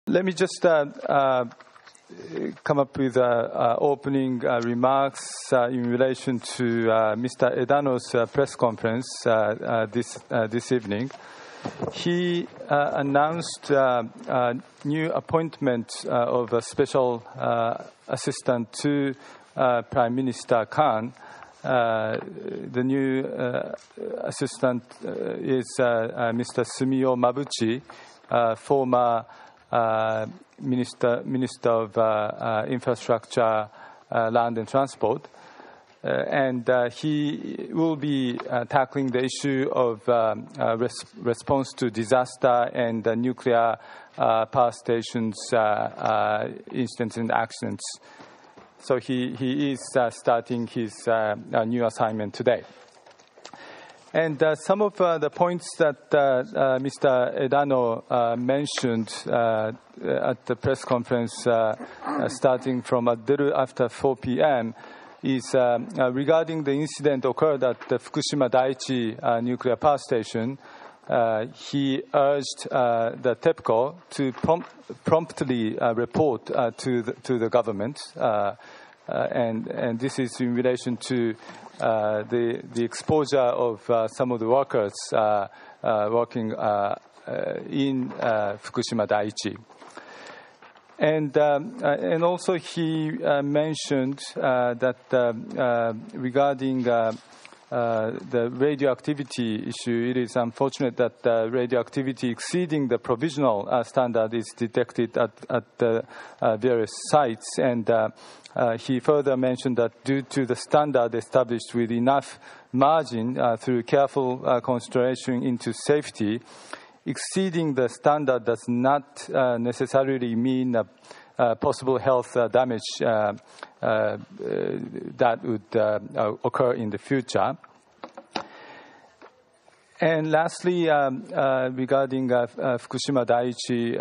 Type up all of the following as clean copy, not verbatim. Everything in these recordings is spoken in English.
Let me just come up with opening remarks in relation to Mr. Edano's press conference this evening. He announced a new appointment of a special assistant to Prime Minister Khan. The new assistant is Mr. Sumio Mabuchi, former Minister of Infrastructure, Land and Transport. And he will be tackling the issue of response to disaster and nuclear power stations incidents and accidents. So he is starting his new assignment today. And some of the points that Mr. Edano mentioned at the press conference starting from a little after 4 p.m. is regarding the incident occurred at the Fukushima Daiichi nuclear power station. He urged the TEPCO to promptly report to the government, and this is in relation to the exposure of some of the workers working in Fukushima Daiichi. And also he mentioned that regarding the radioactivity issue, it is unfortunate that radioactivity exceeding the provisional standard is detected at the various sites. And he further mentioned that due to the standard established with enough margin through careful consideration into safety, exceeding the standard does not necessarily mean possible health damage that would occur in the future. And lastly, regarding Fukushima Daiichi,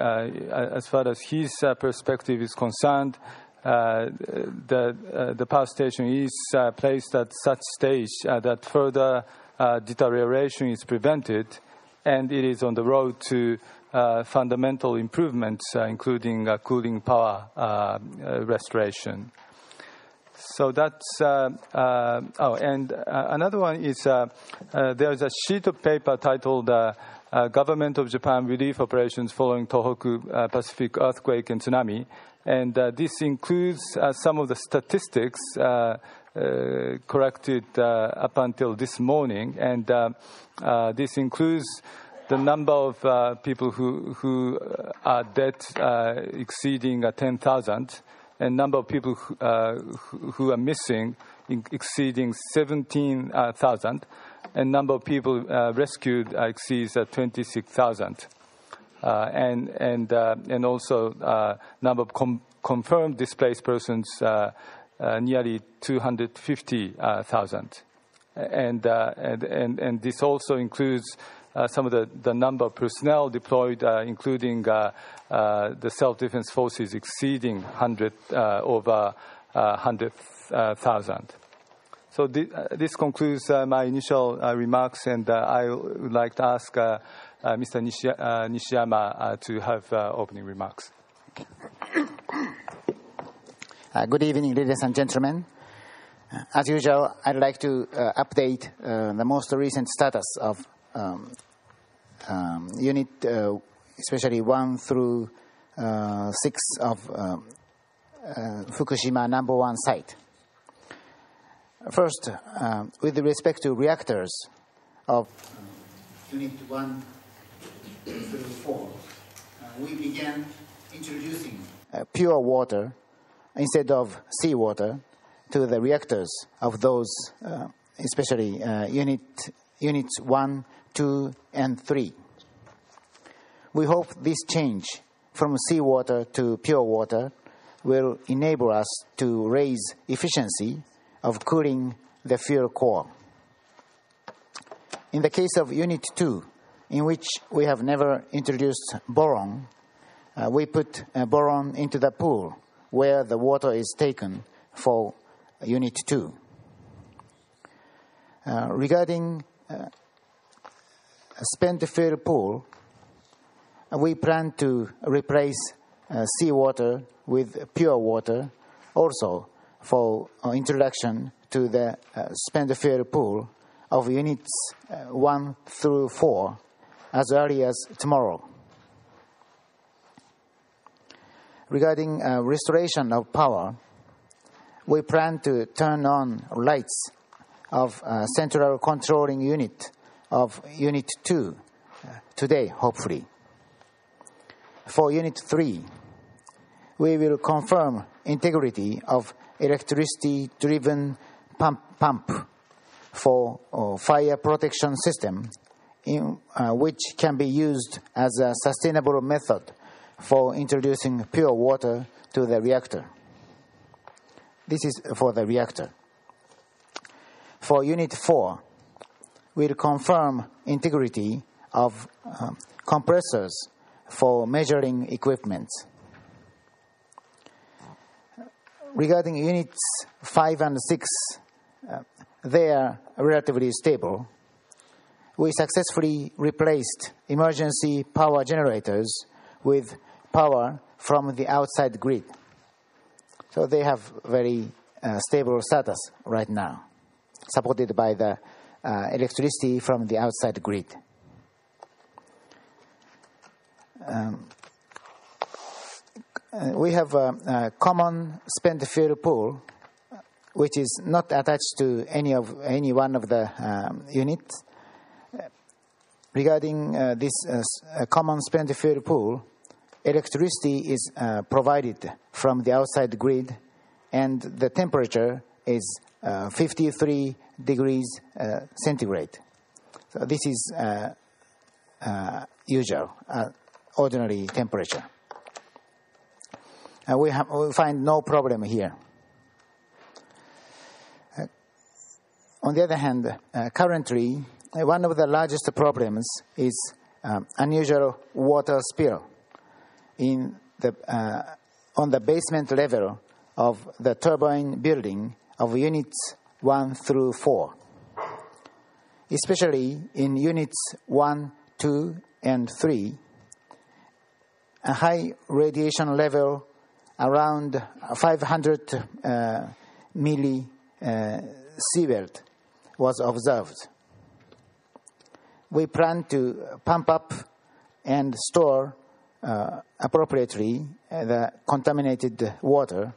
as far as his perspective is concerned, the power station is placed at such stage that further deterioration is prevented, and it is on the road to fundamental improvements, including cooling power restoration. So that's and another one is there's a sheet of paper titled Government of Japan Relief Operations Following Tohoku-Pacific Earthquake and Tsunami, and this includes some of the statistics corrected up until this morning, and this includes the number of people who are dead exceeding 10,000, and number of people who are missing exceeding 17,000, and number of people rescued exceeds 26,000, and also number of confirmed displaced persons nearly 250,000, and this also includes some of the number of personnel deployed, including the self-defense forces exceeding over 100,000. So this concludes my initial remarks, and I would like to ask Mr. Nishiyama to have opening remarks. Good evening, ladies and gentlemen. As usual, I'd like to update the most recent status of Unit especially 1 through 6 of Fukushima number 1 site. First, with respect to reactors of Unit 1 through 4, we began introducing pure water instead of seawater to the reactors of those, especially Units 1, 2, and 3. We hope this change from seawater to pure water will enable us to raise efficiency of cooling the fuel core. In the case of Unit 2, in which we have never introduced boron, we put boron into the pool where the water is taken for Unit 2. Regarding spent fuel pool, we plan to replace seawater with pure water, also for introduction to the spent fuel pool of units 1 through 4 as early as tomorrow. Regarding restoration of power, we plan to turn on lights of central controlling unit of Unit 2 today, hopefully. For Unit 3, we will confirm integrity of electricity-driven pump for fire protection system, which can be used as a sustainable method for introducing pure water to the reactor. This is for the reactor. For Unit 4, we'll confirm integrity of compressors for measuring equipment. Regarding Units 5 and 6, they are relatively stable. We successfully replaced emergency power generators with power from the outside grid. So they have very stable status right now, supported by the electricity from the outside grid. We have a common spent fuel pool, which is not attached to any one of the units. Regarding this common spent fuel pool, electricity is provided from the outside grid, and the temperature is 53 degrees centigrade. So this is usual, ordinary temperature. We find no problem here. On the other hand, currently, one of the largest problems is unusual water spill on the basement level of the turbine building of Units 1 through 4. Especially in Units 1, 2, and 3, a high radiation level around 500 millisievert was observed. We plan to pump up and store appropriately the contaminated water.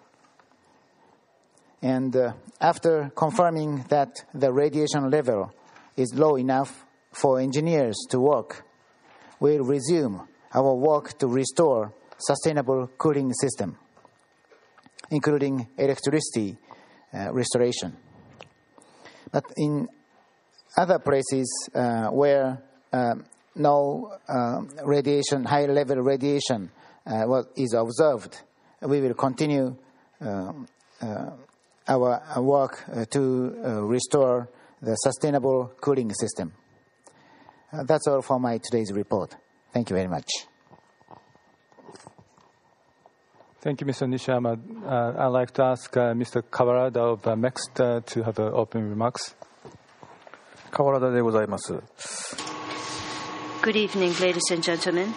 And after confirming that the radiation level is low enough for engineers to work, we'll resume our work to restore sustainable cooling system, including electricity restoration. But in other places where no radiation, high-level radiation is observed, we will continue our work to restore the sustainable cooling system. That's all for my today's report. Thank you very much. Thank you, Mr. Nishiyama. I'd like to ask Mr. Kawarada of MEXT to have opening remarks. Kawarada でございます。Good evening, ladies and gentlemen.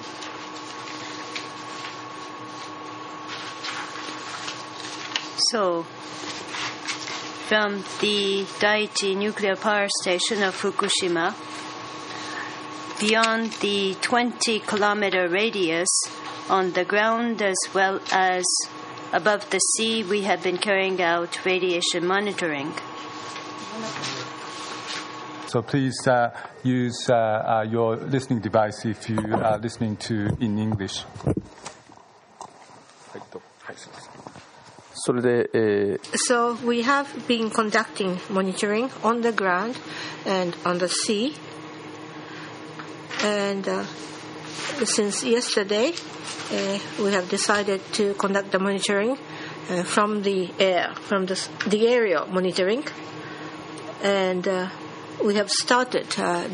So, from the Daiichi nuclear power station of Fukushima, beyond the 20-kilometer radius on the ground as well as above the sea, we have been carrying out radiation monitoring. So please use your listening device if you are listening to in English. それで、So we have been conducting monitoring on the ground and on the sea. And since yesterday, we have decided to conduct the monitoring from the air, from the aerial monitoring. And we have started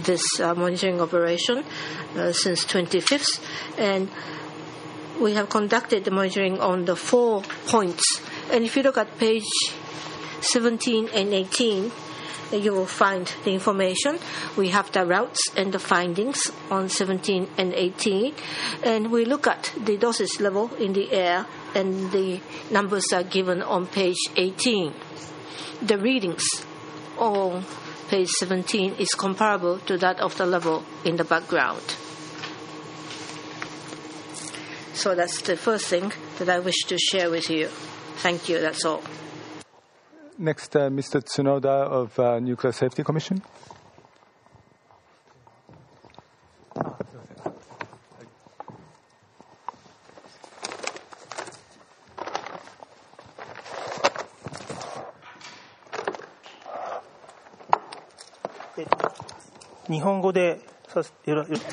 this monitoring operation since 25th. And we have conducted the monitoring on the 4 points. And if you look at page 17 and 18, you will find the information. We have the routes and the findings on 17 and 18. And we look at the dosage level in the air, and the numbers are given on page 18. The readings on page 17 is comparable to that of the level in the background. So that's the first thing that I wish to share with you. Thank you. That's all. Next, Mr. Tsunoda of Nuclear Safety Commission.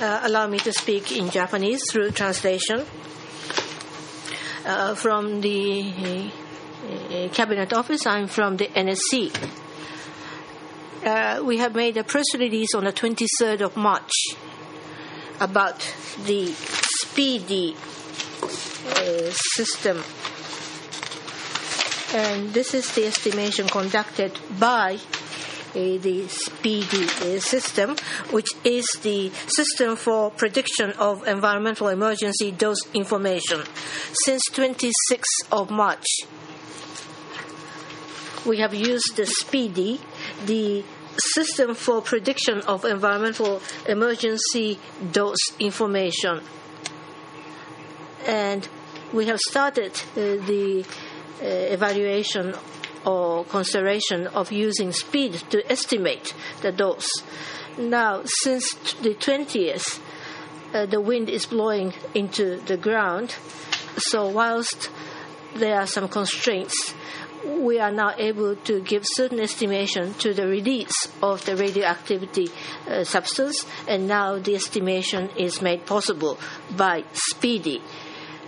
Allow me to speak in Japanese through translation. From the Cabinet Office, I'm from the NSC. We have made a press release on the 23rd of March about the SPEEDY system. And this is the estimation conducted by the SPEEDY system, which is the System for Prediction of Environmental Emergency Dose Information. Since 26th of March, we have used the SPEEDY, the System for Prediction of Environmental Emergency Dose Information. And we have started the evaluation or consideration of using speed to estimate the dose. Now, since the 20th, the wind is blowing into the ground, so whilst there are some constraints, we are now able to give certain estimation to the release of the radioactivity substance, and now the estimation is made possible by SPEEDY.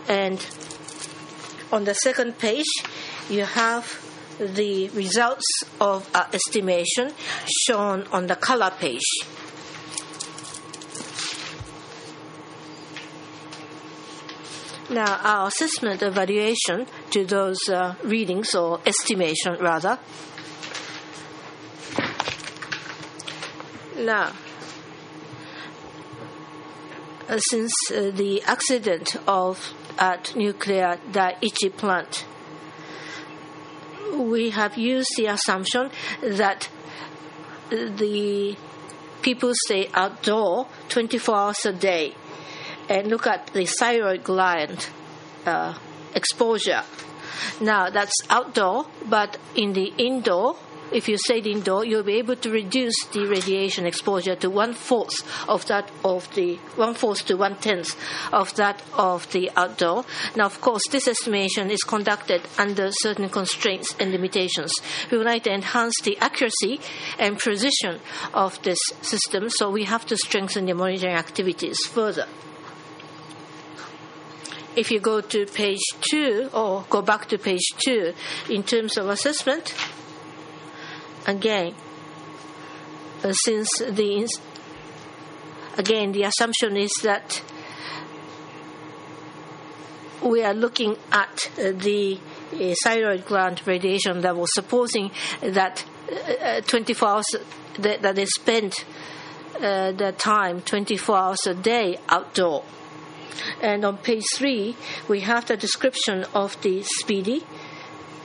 And on the second page, you have the results of our estimation shown on the color page. Now, our assessment evaluation to those readings, or estimation rather. Now, since the accident at nuclear Daiichi plant, we have used the assumption that the people stay outdoor 24 hours a day and look at the thyroid gland exposure. Now, that's outdoor, but in the indoor, if you stayed indoor, you'll be able to reduce the radiation exposure to 1/4 to 1/10 of that of the outdoor. Now, of course, this estimation is conducted under certain constraints and limitations. We would like to enhance the accuracy and precision of this system, so we have to strengthen the monitoring activities further. If you go to page 2, or go back to page 2, in terms of assessment, again, the assumption is that we are looking at the thyroid gland radiation level, supposing that 24 hours that they spend the time 24 hours a day outdoor. And on page 3, we have the description of the SPEEDY,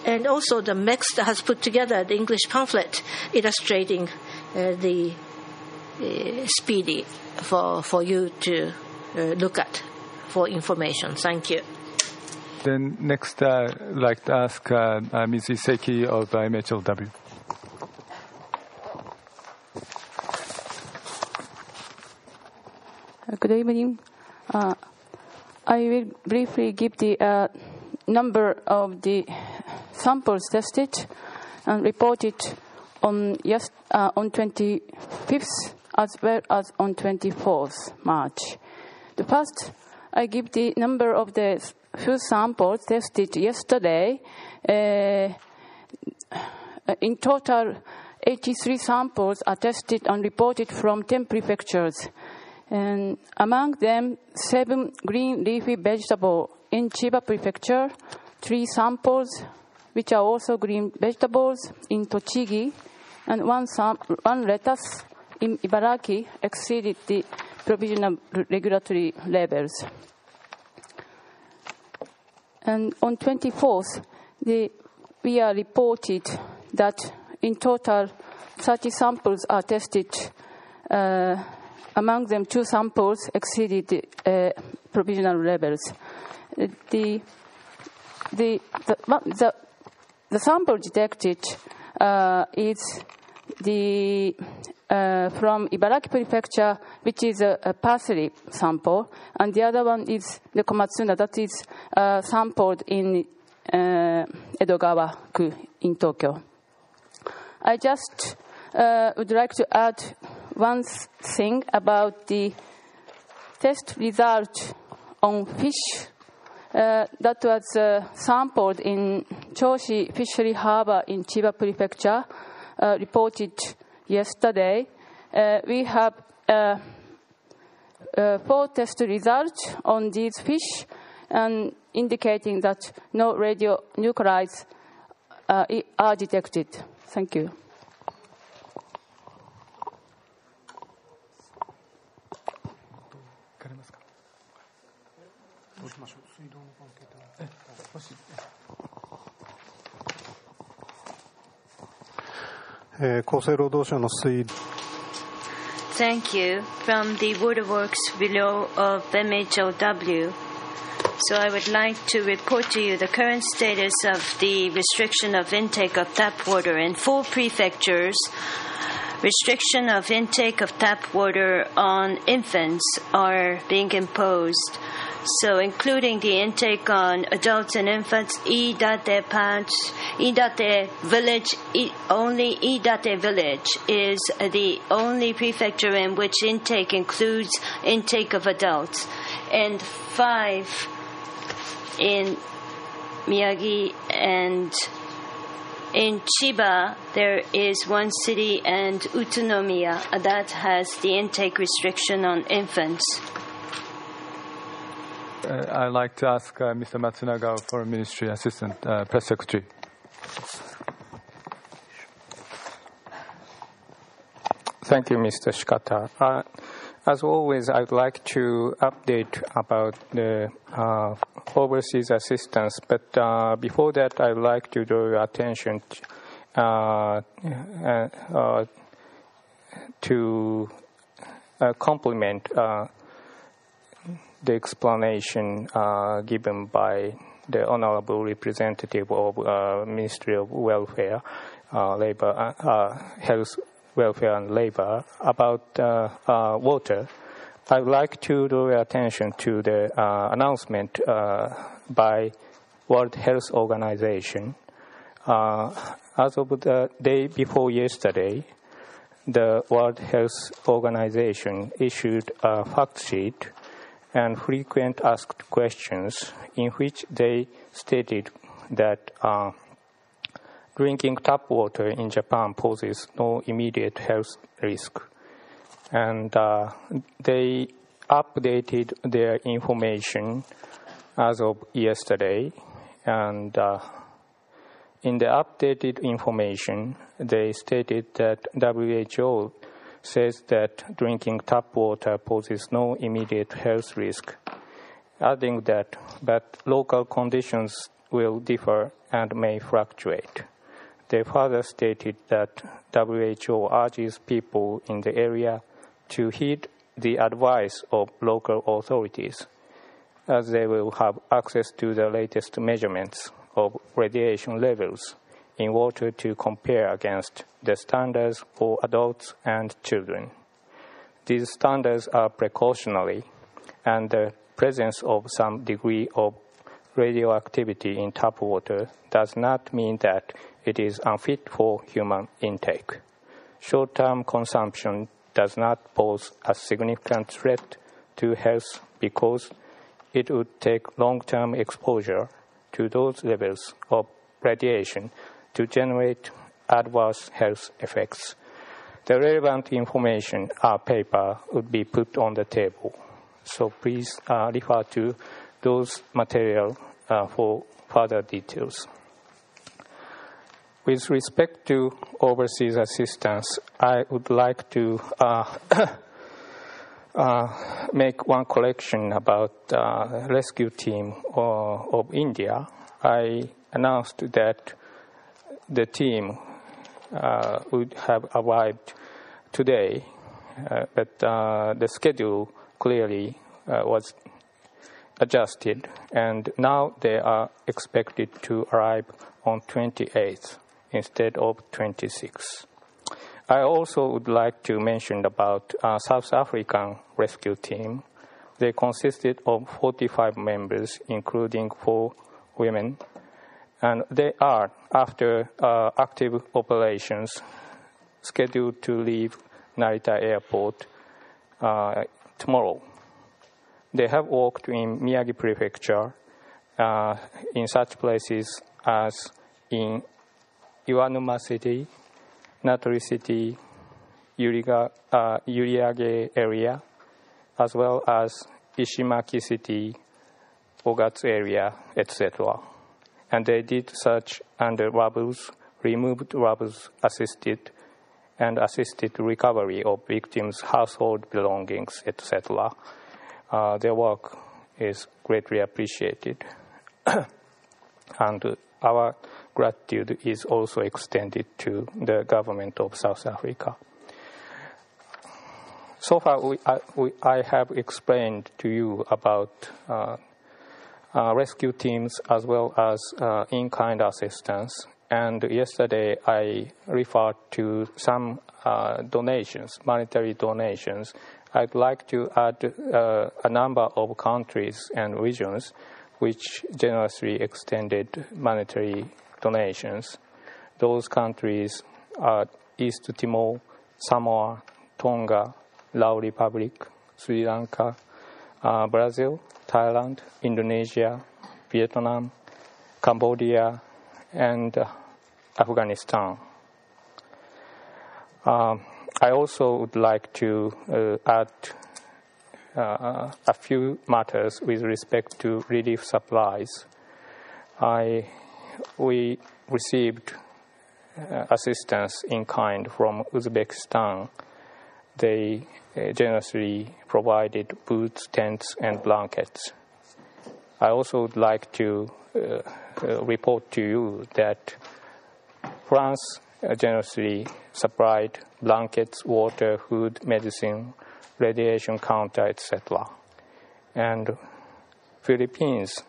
and also the MEX has put together the English pamphlet illustrating the SPEEDY for you to look at for information. Thank you. Then next, I'd like to ask Ms. Iseki of MHLW. Good evening. I will briefly give the number of the samples tested and reported on 25th as well as on 24th March. The first, I give the number of the few samples tested yesterday. In total, 83 samples are tested and reported from 10 prefectures. And among them, 7 green leafy vegetables in Chiba Prefecture, 3 samples which are also green vegetables in Tochigi, and one lettuce in Ibaraki exceeded the provisional regulatory levels. And on 24th, we are reported that in total 30 samples are tested. Among them, 2 samples exceeded the provisional levels. The sample detected is from Ibaraki Prefecture, which is a parsley sample, and the other one is the Komatsuna, that is sampled in Edogawa-ku in Tokyo. I just would like to add one thing about the test result on fish that was sampled in Choshi Fishery Harbor in Chiba Prefecture, reported yesterday. We have 4 test results on these fish, and indicating that no radionuclides are detected. Thank you. Thank you. From the Waterworks Bureau of MHLW. So I would like to report to you the current status of the restriction of intake of tap water in 4 prefectures. Restriction of intake of tap water on infants are being imposed. So including the intake on adults and infants, Iidate Patch, Iidate Village, only Iidate Village is the only prefecture in which intake includes intake of adults. And 5 in Miyagi, and in Chiba there is 1 city, and Utsunomiya, that has the intake restriction on infants. I'd like to ask Mr. Matsunaga for Ministry Assistant Press Secretary. Thank you, Mr. Shikata. As always, I'd like to update about the overseas assistance, but before that, I'd like to draw your attention to complement the explanation given by the Honorable Representative of Ministry of Welfare, Labor, Health, Welfare and Labor about water. I would like to draw your attention to the announcement by World Health Organization. As of the day before yesterday, the World Health Organization issued a fact sheet and frequent asked questions in which they stated that drinking tap water in Japan poses no immediate health risk. And they updated their information as of yesterday. And in the updated information, they stated that WHO says that drinking tap water poses no immediate health risk, adding that, but local conditions will differ and may fluctuate. They further stated that WHO urges people in the area to heed the advice of local authorities, as they will have access to the latest measurements of radiation levels in water to compare against the standards for adults and children. These standards are precautionary, and the presence of some degree of radioactivity in tap water does not mean that it is unfit for human intake. Short-term consumption does not pose a significant threat to health because it would take long-term exposure to those levels of radiation to generate adverse health effects. The relevant information paper would be put on the table. So please refer to those materials for further details. With respect to overseas assistance, I would like to make one correction about the rescue team of India. I announced that the team would have arrived today, but the schedule clearly was adjusted, and now they are expected to arrive on 28th instead of 26th. I also would like to mention about South African rescue team. They consisted of 45 members, including 4 women, and they are, after active operations, scheduled to leave Narita Airport tomorrow. They have worked in Miyagi Prefecture, in such places as in Iwanuma City, Natori City, Yuriage area, as well as Ishimaki City, Ogatsu area, etc. And they did search under rubbles, removed rubbles, assisted recovery of victims' household belongings, etc. Their work is greatly appreciated. And our gratitude is also extended to the government of South Africa. So far, I have explained to you about rescue teams as well as in-kind assistance. And yesterday, I referred to some donations, monetary donations. I'd like to add a number of countries and regions which generously extended monetary donations. Those countries are East Timor, Samoa, Tonga, Lao Republic, Sri Lanka, Brazil, Thailand, Indonesia, Vietnam, Cambodia, and Afghanistan. I also would like to add a few matters with respect to relief supplies. We received assistance in kind from Uzbekistan. They generously provided boots, tents, and blankets. I also would like to report to you that France generously supplied blankets, water, food, medicine, radiation counter, etc. And Philippines,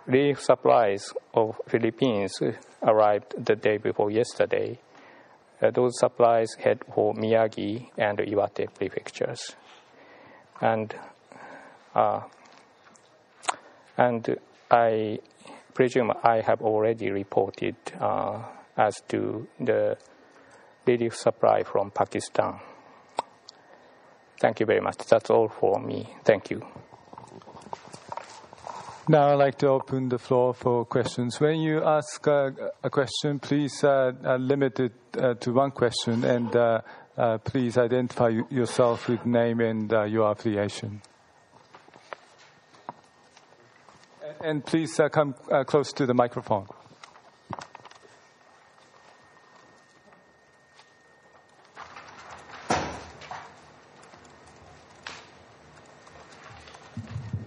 relief supplies of Philippines arrived the day before yesterday. Those supplies head for Miyagi and Iwate prefectures. And I presume I have already reported as to the relief supply from Pakistan. Thank you very much. That's all for me. Thank you. Now I'd like to open the floor for questions. When you ask a question, please limit it to one question, and please identify yourself with name and your affiliation. And please come close to the microphone.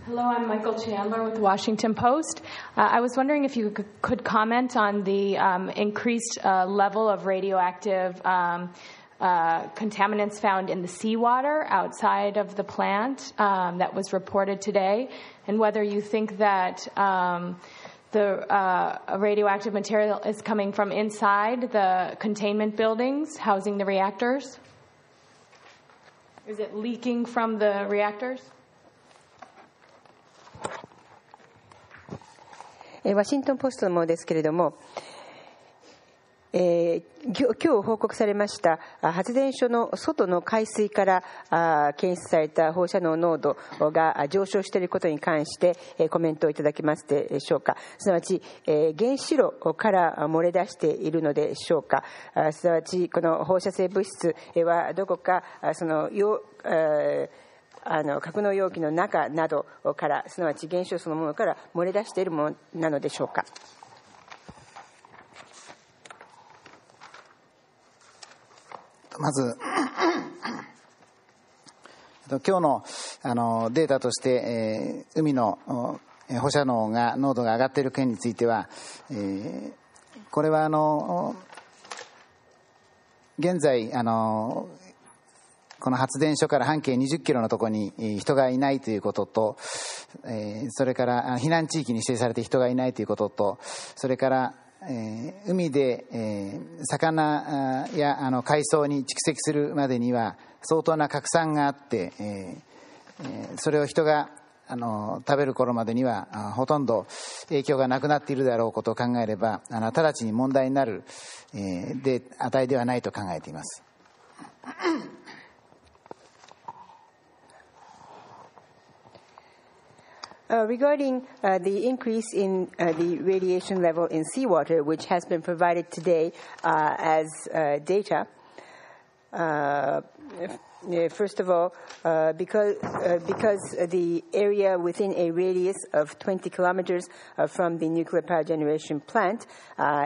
Hello, I'm Michael Chandler with the Washington Post. I was wondering if you could comment on the increased level of radioactive contaminants found in the seawater outside of the plant that was reported today, and whether you think that the radioactive material is coming from inside the containment buildings housing the reactors. Is it leaking from the reactors? ワシントン・ポストのものですけれども、今日報告されました発電所の外の海水から検出された放射能濃度が上昇していることに関してコメントをいただけますでしょうか。すなわち原子炉から漏れ出しているのでしょうか。すなわちこの放射性物質はどこかその格納容器の中などから、すなわち原子炉そのものから漏れ出しているものなのでしょうか。まず今日のデータとして、海の放射能が濃度が上がっている件については、これは現在この発電所から半径20キロのところに人がいないということと、それから避難地域に指定されて人がいないということと、それから海で魚や海藻に蓄積するまでには相当な拡散があって、それを人が食べる頃までにはほとんど影響がなくなっているであろうことを考えれば、直ちに問題になる値ではないと考えています。Regarding the increase in the radiation level in seawater, which has been provided today as data, first of all, because the area within a radius of 20 kilometers from the nuclear power generation plant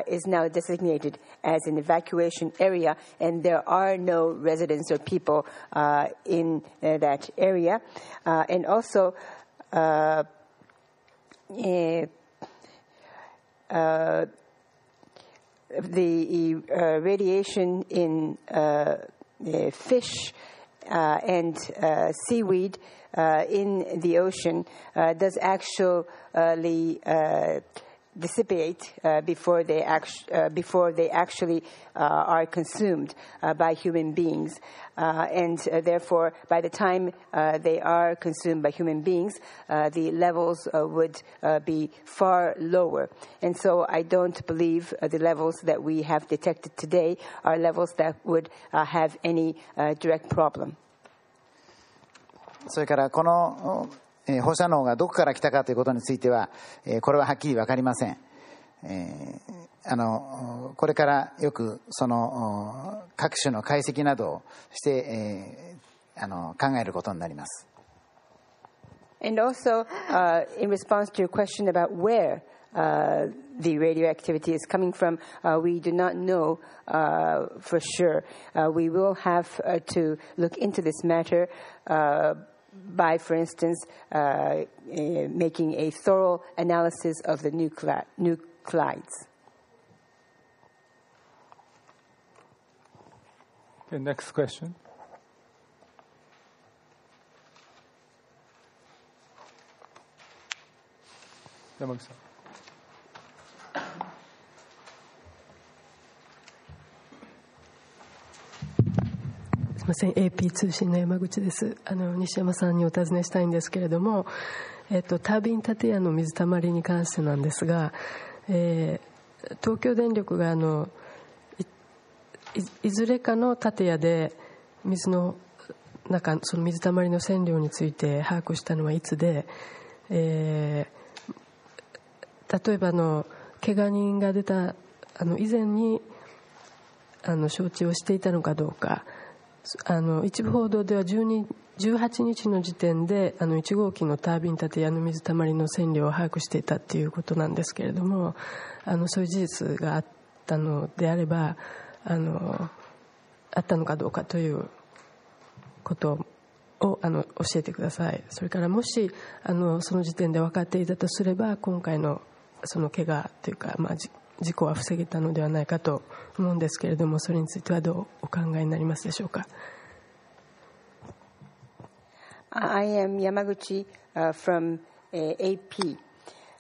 is now designated as an evacuation area, and there are no residents or people in that area. And also, the radiation in fish and seaweed in the ocean does actually dissipate before they actually are consumed by human beings, and therefore by the time they are consumed by human beings, the levels would be far lower. And so I don't believe the levels that we have detected today are levels that would have any direct problem. それからこの放射能がどこから来たかということについては、これははっきり分かりません。これからよくその各種の解析などをして、考えることになります。And also, in response to your question about where the radioactivity is coming from, we do not know for sure. We will have to look into this matter by, for instance, making a thorough analysis of the nuclides. Okay, next question. Yamaguchi-san. すみません、AP 通信の山口です。西山さんにお尋ねしたいんですけれども、タービン建屋の水たまりに関してなんですが、東京電力がいずれかの建屋で水の中、その水たまりの線量について把握したのはいつで、例えば怪我人が出た以前に承知をしていたのかどうか。一部報道では18日の時点で1号機のタービン建屋の水たまりの線量を把握していたということなんですけれども、そういう事実があったのであればあったのかどうかということを教えてください。それからもしその時点で分かっていたとすれば、今回のその怪我というか、事故は防げたのではないかと思うんですけれども、それについてはどうお考えになりますでしょうか。I am Yamaguchi from AP.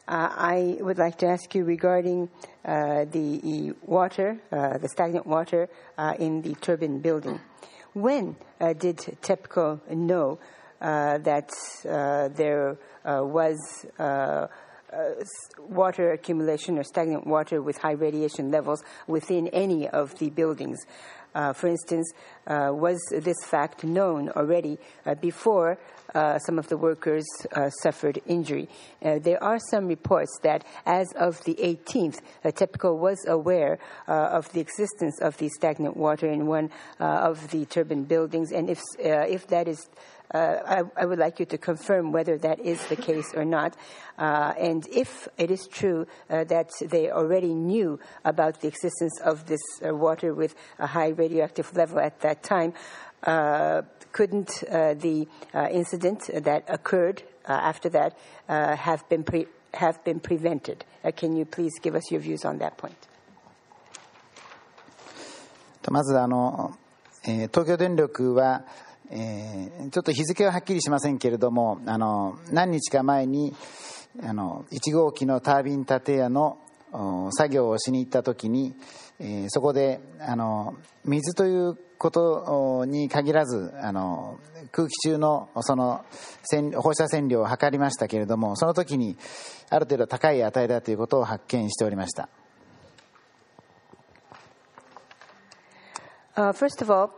I would like to ask you regarding the water, the stagnant water in the turbine building. When did TEPCO know that there was water accumulation or stagnant water with high radiation levels within any of the buildings? For instance, was this fact known already before some of the workers suffered injury? There are some reports that as of the 18th, TEPCO was aware of the existence of the stagnant water in one of the turbine buildings, and if that is I would like you to confirm whether that is the case or not. And if it is true that they already knew about the existence of this water with a high radioactive level at that time, couldn't the incident that occurred after that have been prevented? Can you please give us your views on that point? まず東京電力は、ちょっと日付ははっきりしませんけれども、何日か前に1号機のタービン建屋の作業をしに行ったときに、そこで水ということに限らず空気中のその放射線量を測りましたけれども、その時にある程度高い値だということを発見しておりました。First of all,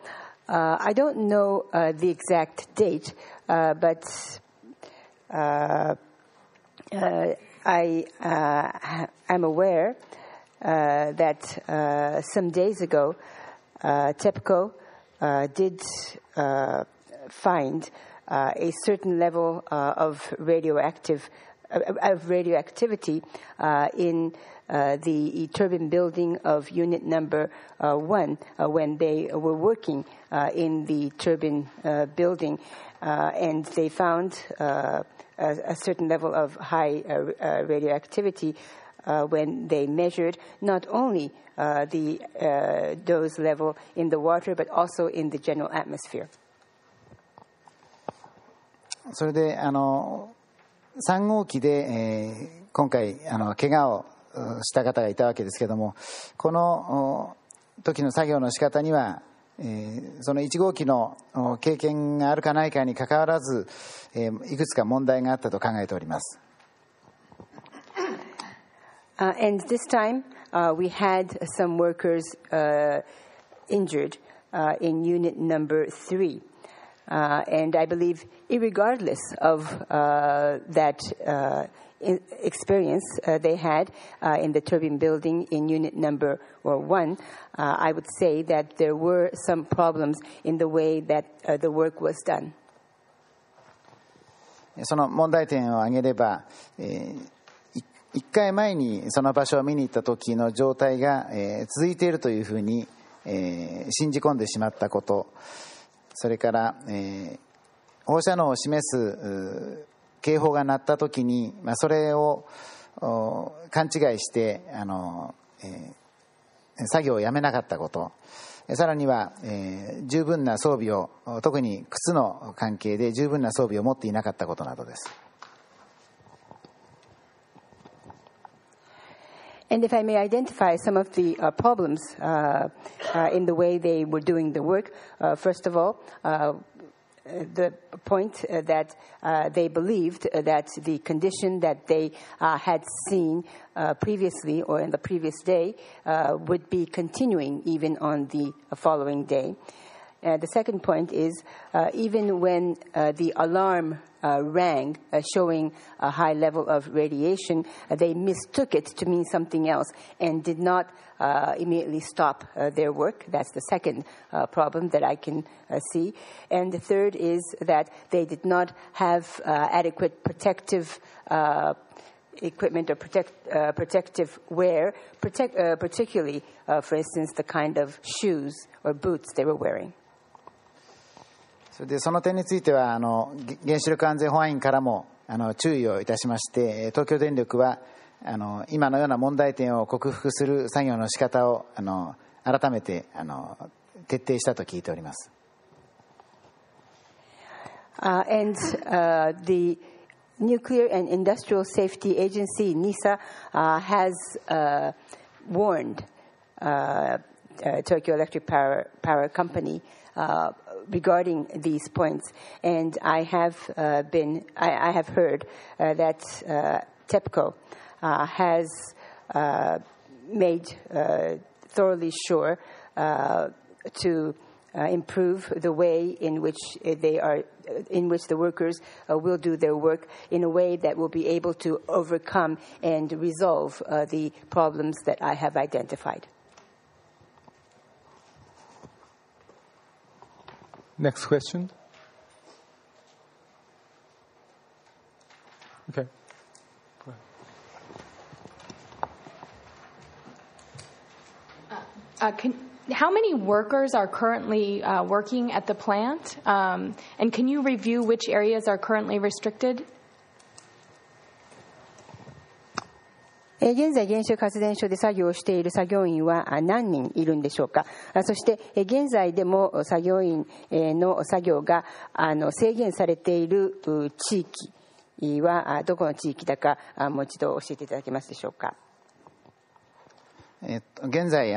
I don't know the exact date, but I'm aware that some days ago, TEPCO did find a certain level of radioactivity in the turbine building of unit number 1 when they were working in the turbine building, and they found a certain level of high radioactivity when they measured not only the dose level in the water but also in the general atmosphere. それで3号機で、今回怪我をした方がいたわけですけれども、この時の作業の仕方には、その1号機の経験があるかないかにかかわらず、いくつか問題があったと考えております。And this time, we had some workers injured in unit number 3. And I believe, irregardless of that experience they had in the turbine building in unit number 1, I would say that there were some problems in the way that the work was done. その問題点を挙げれば、1回前にその場所を見に行った時の状態が、続いているというふうに、信じ込んでしまったこと、それから、放射能を示す警報が鳴ったときに、それを勘違いして作業をやめなかったこと、さらには、十分な装備を、特に靴の関係で十分な装備を持っていなかったことなどです。And if I may identify some of the problems in the way they were doing the work, first of all, the point that they believed that the condition that they had seen previously or in the previous day would be continuing even on the following day. The second point is even when the alarm rang showing a high level of radiation, they mistook it to mean something else and did not immediately stop their work. That's the second problem that I can see. And the third is that they did not have adequate protective equipment or protective wear, particularly, for instance, the kind of shoes or boots they were wearing. それでその点については原子力安全保安院からも注意をいたしまして、東京電力は今のような問題点を克服する作業の仕方を改めて徹底したと聞いております。And the Nuclear and Industrial Safety Agency, NISA, has warned Tokyo Electric Power Company regarding these points, and I have heard that TEPCO has made thoroughly sure to improve the way in which the workers will do their work in a way that will be able to overcome and resolve the problems that I have identified. Next question. Okay. How many workers are currently working at the plant? And can you review which areas are currently restricted? 現在、原子力発電所で作業をしている作業員は何人いるんでしょうか。そして現在でも作業員の作業が制限されている地域はどこの地域だかもう一度教えていただけますでしょうか。現在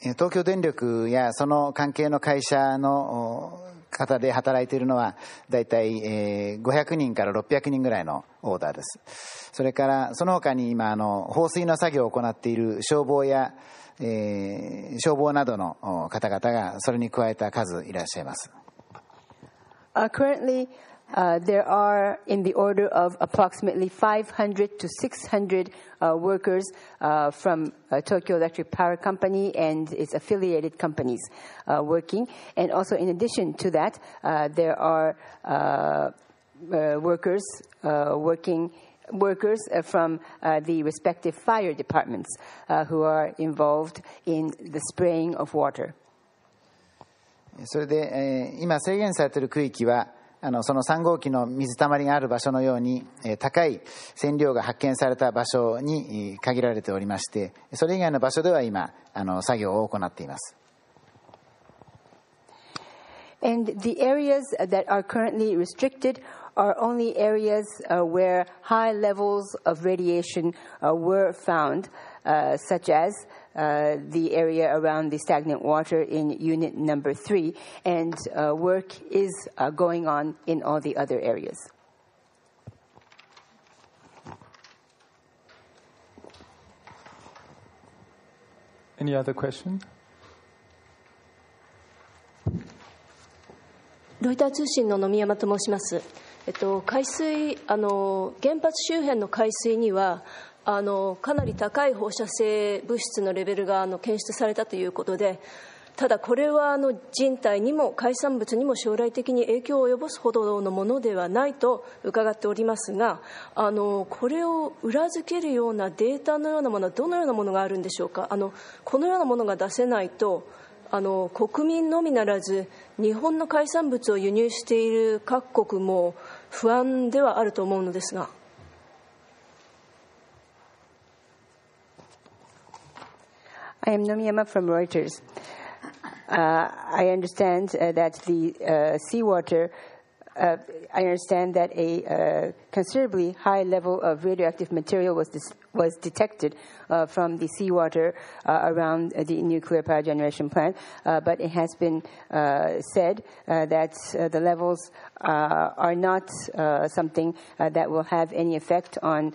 東京電力やその関係の会社の方で働いているのはだいたい500人から600人ぐらいのオーダーです。それからその他に今放水の作業を行っている消防や、消防などの方々がそれに加えた数いらっしゃいます。Currently, there are in the order of approximately 500 to 600 workers from Tokyo Electric Power Company and its affiliated companies working. And also in addition to that, there are workers from the respective fire departments who are involved in the spraying of water. それで、今制限されている区域はその3号機の水たまりがある場所のように高い線量が発見された場所に限られておりまして、それ以外の場所では今作業を行っています。And the areas that are currently restricted are only areas where high levels of radiation were found, such as the area around the stagnant water in unit number 3, and work is going on in all the other areas. Any other question? ロイター通信の野見山と申します。海水原発周辺の海水にはかなり高い放射性物質のレベルが検出されたということで、ただこれは人体にも海産物にも将来的に影響を及ぼすほどのものではないと伺っておりますが、これを裏付けるようなデータのようなものはどのようなものがあるんでしょうか。このようなものが出せないと国民のみならず日本の海産物を輸入している各国も不安ではあると思うのですが。I am Nomiyama from Reuters. I understand that the seawater, I understand that a considerably high level of radioactive material was detected from the seawater around the nuclear power generation plant, but it has been said that the levels are not something that will have any effect on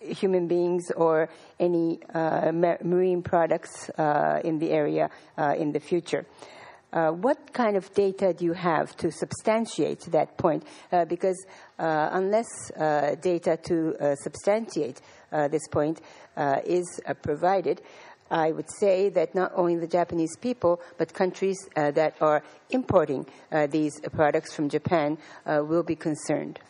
human beings or any marine products in the area in the future. What kind of data do you have to substantiate that point? Because unless data to substantiate this point is provided, I would say that not only the Japanese people, but countries that are importing these products from Japan will be concerned.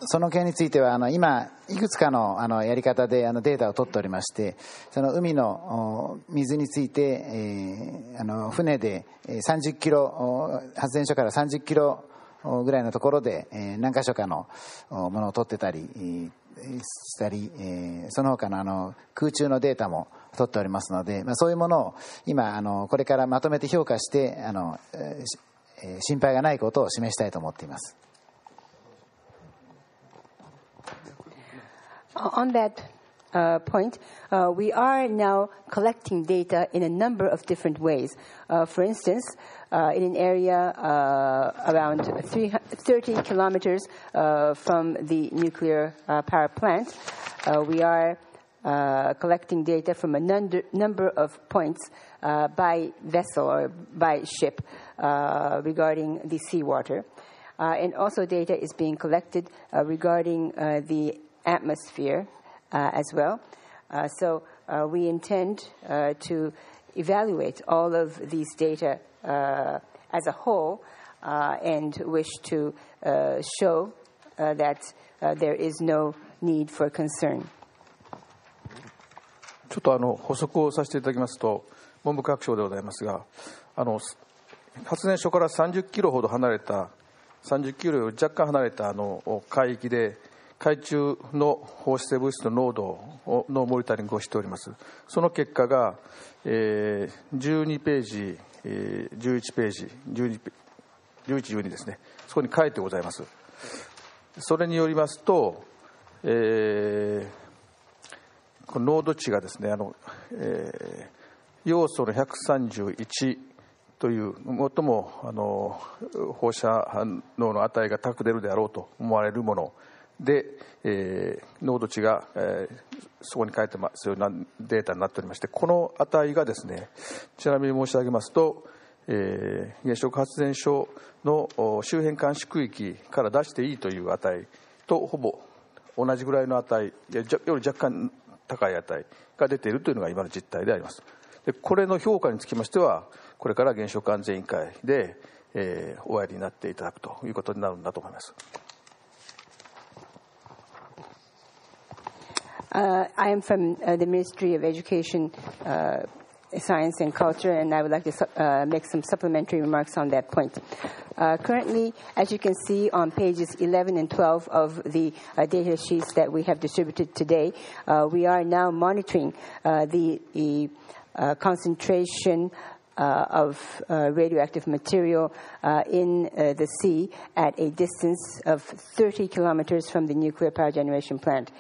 その件については今いくつかのやり方でデータを取っておりまして、その海の水について船で30キロ発電所から30キロぐらいのところで何か所かのものを取ってたりしたり、その他の空中のデータも取っておりますので、そういうものを今これからまとめて評価して心配がないことを示したいと思っています。On that point, we are now collecting data in a number of different ways. For instance, in an area around 30 kilometers from the nuclear power plant, we are collecting data from a number of points by vessel or by ship regarding the seawater. And also data is being collected regarding the atmosphere as well. So we intend to evaluate all of these data as a whole and wish to show that there is no need for concern. ちょっと補足をさせていただきますと、文部科学省でございますが、発電所から30キロほど離れた、30キロより若干離れた海域で、海中の放射性物質の濃度のモニタリングをしております。その結果が、12ページ、11ページ、11、12ですね、そこに書いてございます。それによりますと、この濃度値がですね、要素の131という最も放射能の値が高く出るであろうと思われるもので、濃度値が、そこに書いてますようなデータになっておりまして、この値がですね、ちなみに申し上げますと、原子力発電所の周辺監視区域から出していいという値とほぼ同じぐらいの値より若干高い値が出ているというのが今の実態であります。でこれの評価につきましては、これから原子力安全委員会で、おやりになっていただくということになるんだと思います。I am from the Ministry of Education, Science and Culture, and I would like to make some supplementary remarks on that point. Currently, as you can see on pages 11 and 12 of the data sheets that we have distributed today, we are now monitoring the concentration of radioactive material in the sea at a distance of 30 kilometers from the nuclear power generation plant.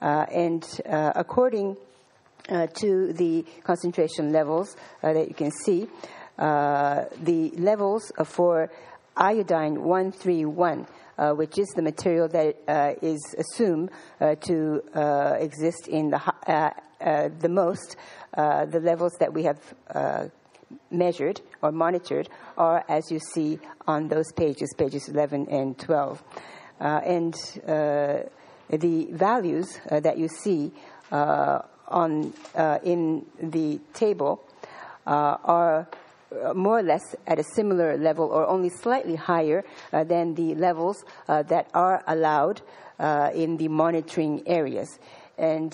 And according to the concentration levels that you can see, the levels for iodine 131, which is the material that is assumed to exist in the most, the levels that we have measured or monitored are, as you see on those pages 11 and 12. And the values that you see in the table are more or less at a similar level or only slightly higher than the levels that are allowed in the monitoring areas. And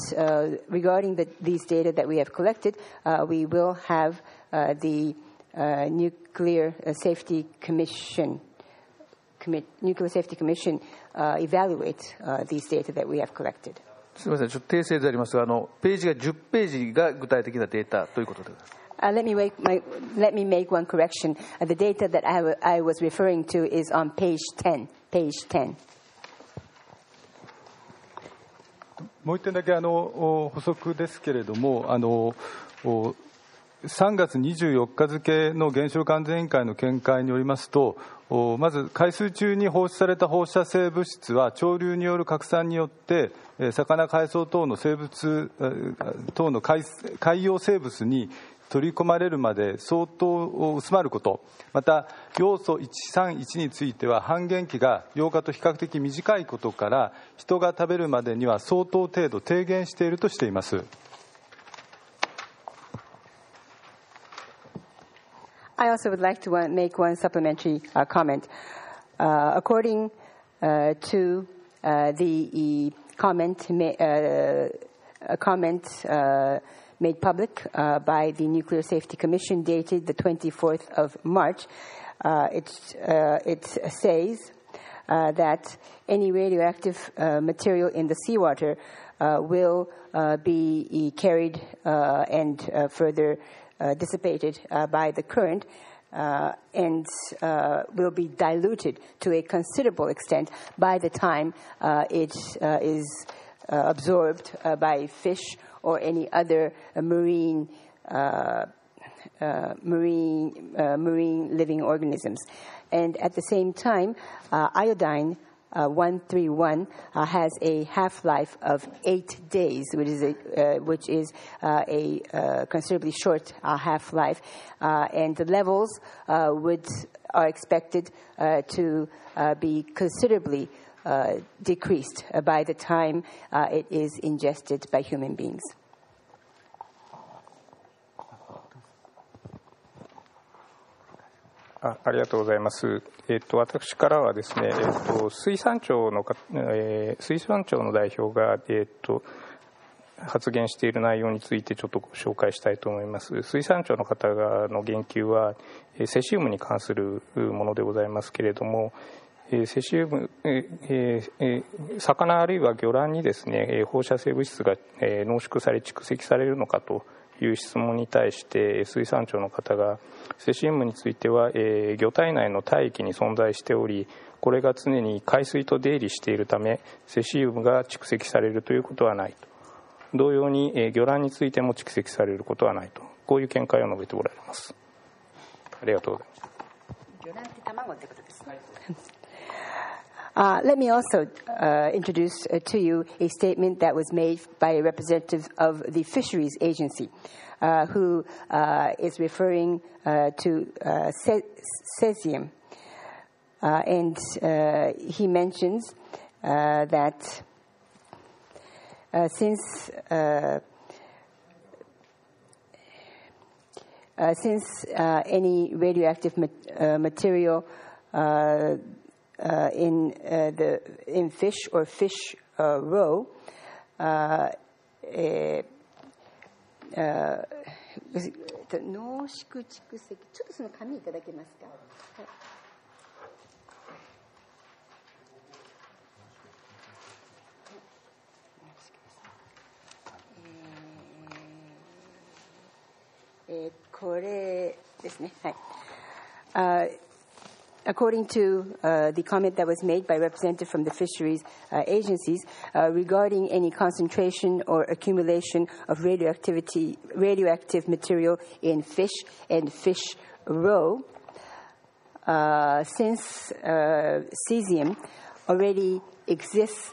regarding these data that we have collected, we will have the Nuclear Safety Commission evaluate these data that we have collected. すみません、ちょっと訂正でありますが、ページが10ページが具体的なデータということです。Let me make one correction. The data that I was referring to is on page 10. Page 10. もう一点だけ補足ですけれども、3月24日付の原子力安全委員会の見解によりますと、まず海水中に放出された放射性物質は潮流による拡散によって魚、海藻等の生物等の海洋生物に取り込まれるまで相当薄まること、また要素131については半減期が8日と比較的短いことから人が食べるまでには相当程度低減しているとしています。I also would like to make one supplementary comment. According to the comment made public by the Nuclear Safety Commission dated the 24th of March, it says that any radioactive material in the seawater will be carried and further dissipated by the current and will be diluted to a considerable extent by the time it is absorbed by fish or any other marine living organisms. And at the same time, iodine 131 has a half-life of 8 days, which is a considerably short half-life, and the levels are expected to be considerably decreased by the time it is ingested by human beings. ありがとうございます。私からはですね、水産庁の代表が、発言している内容についてちょっとご紹介したいと思います。水産庁の方の言及はセシウムに関するものでございますけれども、セシウム、魚あるいは魚卵にですね、放射性物質が濃縮され蓄積されるのかという質問に対して水産庁の方が、セシウムについては魚体内の体液に存在しており、これが常に海水と出入りしているためセシウムが蓄積されるということはないと。同様に魚卵についても蓄積されることはないと、こういう見解を述べておられます。ありがとうございます。魚卵って卵ってことですね。Let me also introduce to you a statement that was made by a representative of the Fisheries Agency, who is referring to cesium. And he mentions that since any radioactive material in fish or fish roe濃縮蓄積、ちょっとその紙いただけますか。これですね。はい。According to the comment that was made by a representative from the fisheries agencies regarding any concentration or accumulation of radioactive material in fish and fish roe, since cesium already exists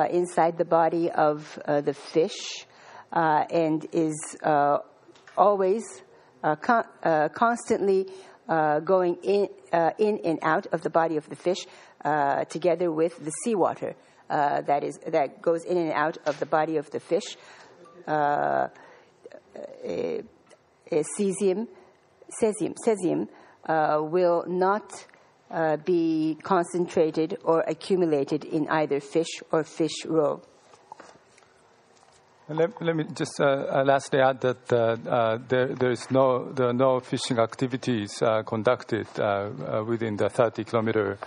inside the body of the fish and is always constantly going in and out of the body of the fish, together with the seawater that goes in and out of the body of the fish. Cesium will not be concentrated or accumulated in either fish or fish roe. Let me just lastly add that there are no fishing activities conducted within the 30-kilometer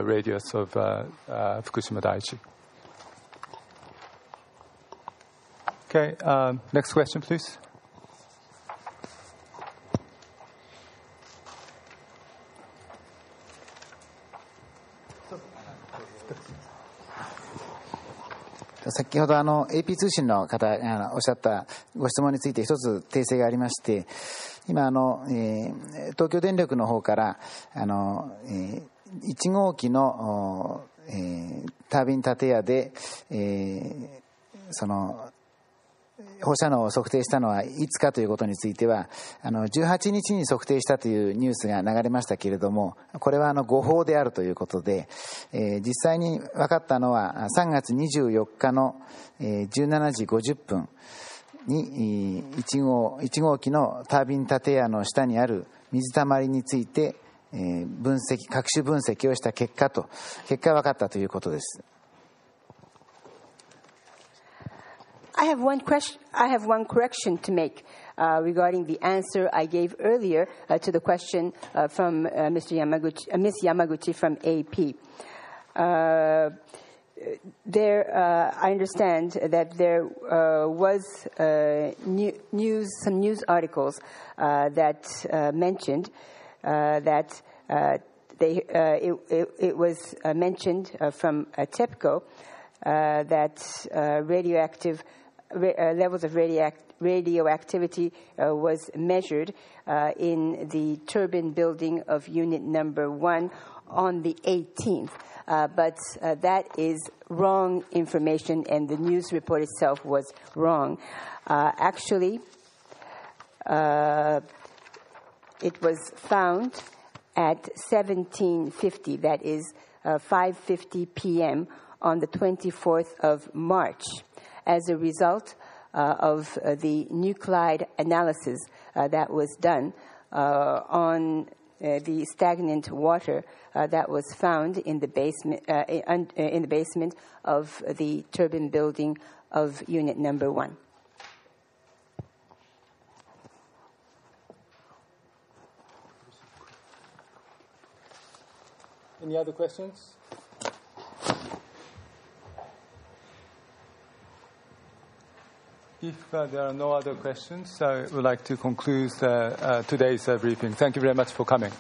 radius of Fukushima Daiichi. Okay, next question, please.先ほどAP 通信の方がおっしゃったご質問について一つ訂正がありまして、今東京電力の方から1号機のタービン建屋でその放射能を測定したのはいつかということについては18日に測定したというニュースが流れましたけれども、これは誤報であるということで、実際に分かったのは3月24日の17時50分に1号機のタービン建屋の下にある水たまりについて各種分析をした結果が分かったということです。I have one correction to make regarding the answer I gave earlier to the question from Ms. Yamaguchi from AP. I understand that there was some news articles that mentioned that it was mentioned from TEPCO that radioactive levels of radioactivity was measured in the turbine building of unit number 1 on the 18th. But that is wrong information, and the news report itself was wrong. Actually, it was found at 1750, that is 5:50 p.m. on the 24th of March, as a result of the nuclide analysis that was done on the stagnant water that was found in the basement of the turbine building of unit number 1. Any other questions? If there are no other questions, I would like to conclude today's briefing. Thank you very much for coming.